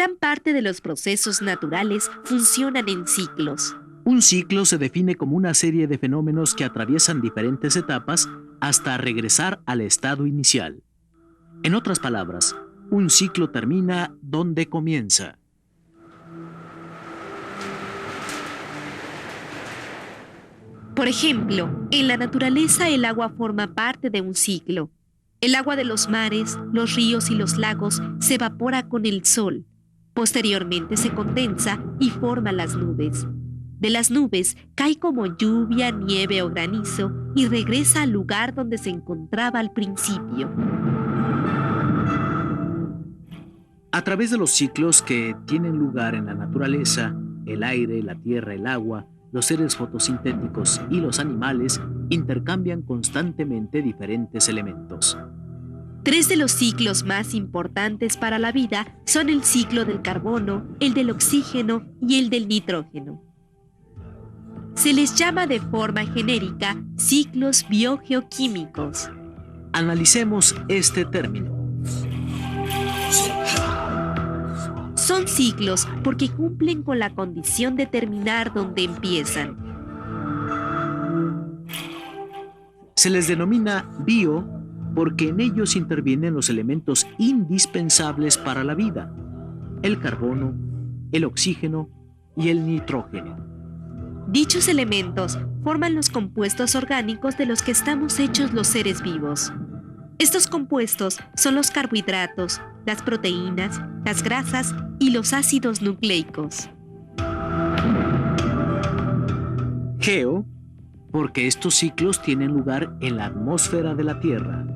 Gran parte de los procesos naturales funcionan en ciclos. Un ciclo se define como una serie de fenómenos que atraviesan diferentes etapas hasta regresar al estado inicial. En otras palabras, un ciclo termina donde comienza. Por ejemplo, en la naturaleza el agua forma parte de un ciclo. El agua de los mares, los ríos y los lagos se evapora con el sol. Posteriormente se condensa y forma las nubes. De las nubes cae como lluvia, nieve o granizo y regresa al lugar donde se encontraba al principio. A través de los ciclos que tienen lugar en la naturaleza, el aire, la tierra, el agua, los seres fotosintéticos y los animales intercambian constantemente diferentes elementos. 3 de los ciclos más importantes para la vida son el ciclo del carbono, el del oxígeno y el del nitrógeno. Se les llama de forma genérica ciclos biogeoquímicos. Analicemos este término. Son ciclos porque cumplen con la condición de terminar donde empiezan. Se les denomina bio porque en ellos intervienen los elementos indispensables para la vida: el carbono, el oxígeno y el nitrógeno. Dichos elementos forman los compuestos orgánicos de los que estamos hechos los seres vivos. Estos compuestos son los carbohidratos, las proteínas, las grasas y los ácidos nucleicos. Geo, porque estos ciclos tienen lugar en la atmósfera de la Tierra.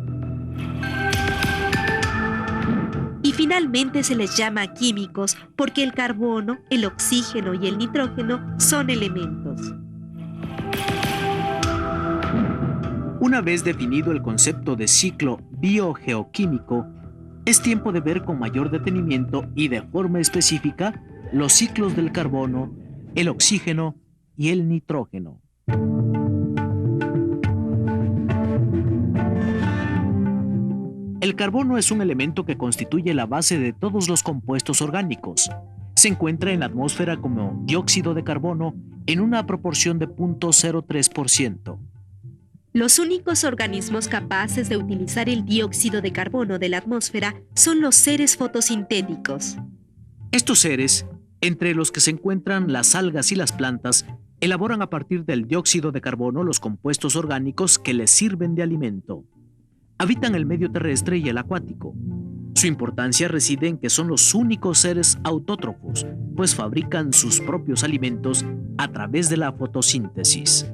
Y finalmente se les llama químicos porque el carbono, el oxígeno y el nitrógeno son elementos. Una vez definido el concepto de ciclo biogeoquímico, es tiempo de ver con mayor detenimiento y de forma específica los ciclos del carbono, el oxígeno y el nitrógeno. El carbono es un elemento que constituye la base de todos los compuestos orgánicos. Se encuentra en la atmósfera como dióxido de carbono en una proporción de 0.03%. Los únicos organismos capaces de utilizar el dióxido de carbono de la atmósfera son los seres fotosintéticos. Estos seres, entre los que se encuentran las algas y las plantas, elaboran a partir del dióxido de carbono los compuestos orgánicos que les sirven de alimento. Habitan el medio terrestre y el acuático. Su importancia reside en que son los únicos seres autótrofos, pues fabrican sus propios alimentos a través de la fotosíntesis.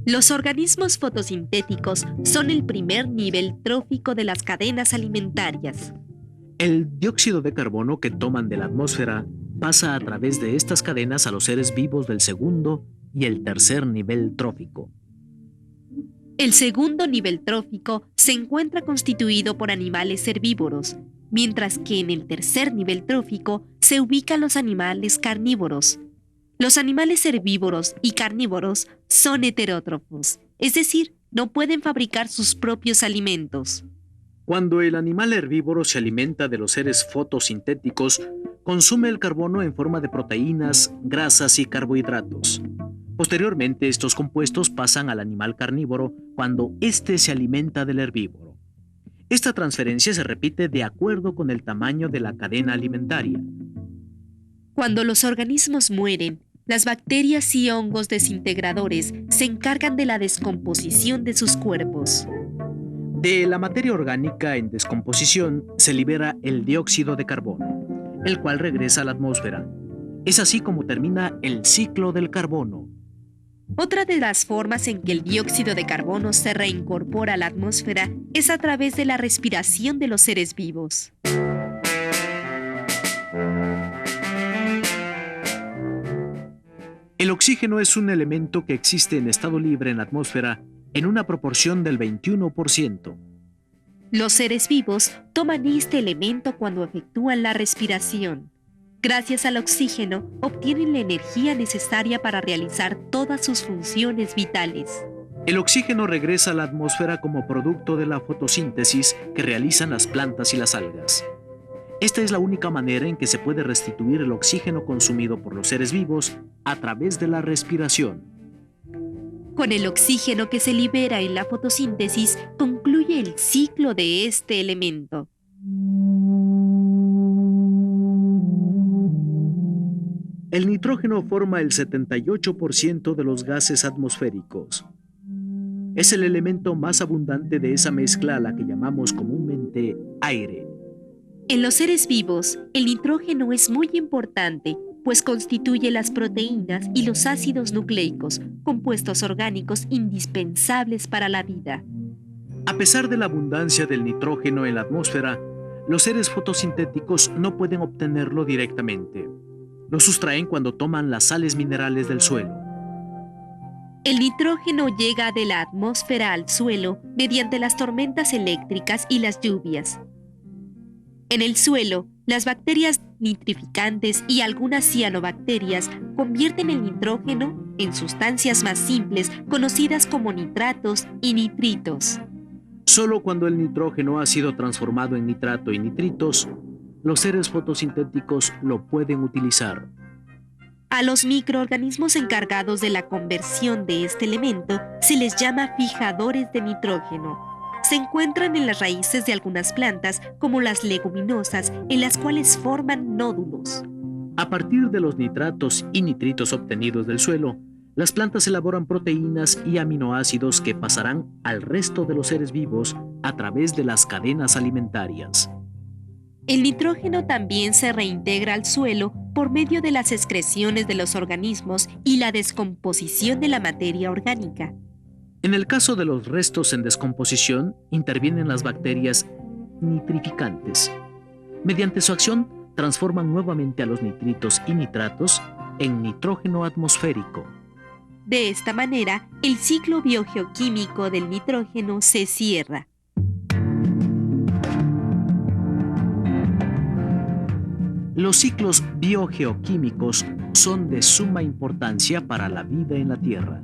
Los organismos fotosintéticos son el primer nivel trófico de las cadenas alimentarias. El dióxido de carbono que toman de la atmósfera pasa a través de estas cadenas a los seres vivos del segundo y el tercer nivel trófico. El segundo nivel trófico se encuentra constituido por animales herbívoros, mientras que en el tercer nivel trófico se ubican los animales carnívoros. Los animales herbívoros y carnívoros son heterótrofos, es decir, no pueden fabricar sus propios alimentos. Cuando el animal herbívoro se alimenta de los seres fotosintéticos, consume el carbono en forma de proteínas, grasas y carbohidratos. Posteriormente, estos compuestos pasan al animal carnívoro cuando éste se alimenta del herbívoro. Esta transferencia se repite de acuerdo con el tamaño de la cadena alimentaria. Cuando los organismos mueren, las bacterias y hongos desintegradores se encargan de la descomposición de sus cuerpos. De la materia orgánica en descomposición se libera el dióxido de carbono, el cual regresa a la atmósfera. Es así como termina el ciclo del carbono. Otra de las formas en que el dióxido de carbono se reincorpora a la atmósfera es a través de la respiración de los seres vivos. El oxígeno es un elemento que existe en estado libre en la atmósfera en una proporción del 21%. Los seres vivos toman este elemento cuando efectúan la respiración. Gracias al oxígeno, obtienen la energía necesaria para realizar todas sus funciones vitales. El oxígeno regresa a la atmósfera como producto de la fotosíntesis que realizan las plantas y las algas. Esta es la única manera en que se puede restituir el oxígeno consumido por los seres vivos a través de la respiración. Con el oxígeno que se libera en la fotosíntesis, concluye el ciclo de este elemento. El nitrógeno forma el 78% de los gases atmosféricos. Es el elemento más abundante de esa mezcla a la que llamamos comúnmente aire. En los seres vivos, el nitrógeno es muy importante, pues constituye las proteínas y los ácidos nucleicos, compuestos orgánicos indispensables para la vida. A pesar de la abundancia del nitrógeno en la atmósfera, los seres fotosintéticos no pueden obtenerlo directamente. Lo sustraen cuando toman las sales minerales del suelo. El nitrógeno llega de la atmósfera al suelo mediante las tormentas eléctricas y las lluvias. En el suelo, las bacterias nitrificantes y algunas cianobacterias convierten el nitrógeno en sustancias más simples conocidas como nitratos y nitritos. Solo cuando el nitrógeno ha sido transformado en nitrato y nitritos, los seres fotosintéticos lo pueden utilizar. A los microorganismos encargados de la conversión de este elemento se les llama fijadores de nitrógeno. Se encuentran en las raíces de algunas plantas, como las leguminosas, en las cuales forman nódulos. A partir de los nitratos y nitritos obtenidos del suelo, las plantas elaboran proteínas y aminoácidos que pasarán al resto de los seres vivos a través de las cadenas alimentarias. El nitrógeno también se reintegra al suelo por medio de las excreciones de los organismos y la descomposición de la materia orgánica. En el caso de los restos en descomposición, intervienen las bacterias nitrificantes. Mediante su acción, transforman nuevamente a los nitritos y nitratos en nitrógeno atmosférico. De esta manera, el ciclo biogeoquímico del nitrógeno se cierra. Los ciclos biogeoquímicos son de suma importancia para la vida en la Tierra.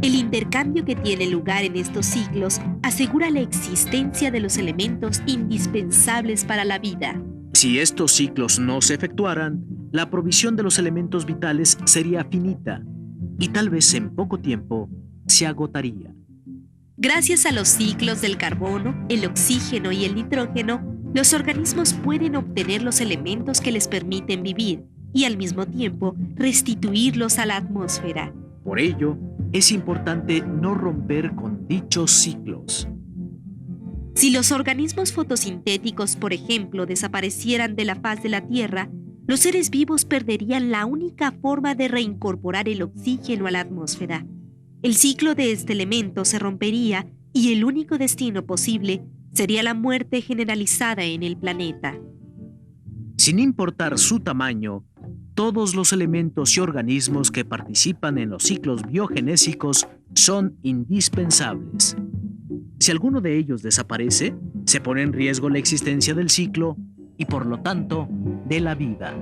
El intercambio que tiene lugar en estos ciclos asegura la existencia de los elementos indispensables para la vida. Si estos ciclos no se efectuaran, la provisión de los elementos vitales sería finita y tal vez en poco tiempo se agotaría. Gracias a los ciclos del carbono, el oxígeno y el nitrógeno, los organismos pueden obtener los elementos que les permiten vivir y al mismo tiempo restituirlos a la atmósfera. Por ello, es importante no romper con dichos ciclos. Si los organismos fotosintéticos, por ejemplo, desaparecieran de la faz de la Tierra, los seres vivos perderían la única forma de reincorporar el oxígeno a la atmósfera. El ciclo de este elemento se rompería y el único destino posible sería la muerte generalizada en el planeta. Sin importar su tamaño, todos los elementos y organismos que participan en los ciclos biogenésicos son indispensables. Si alguno de ellos desaparece, se pone en riesgo la existencia del ciclo y, por lo tanto, de la vida.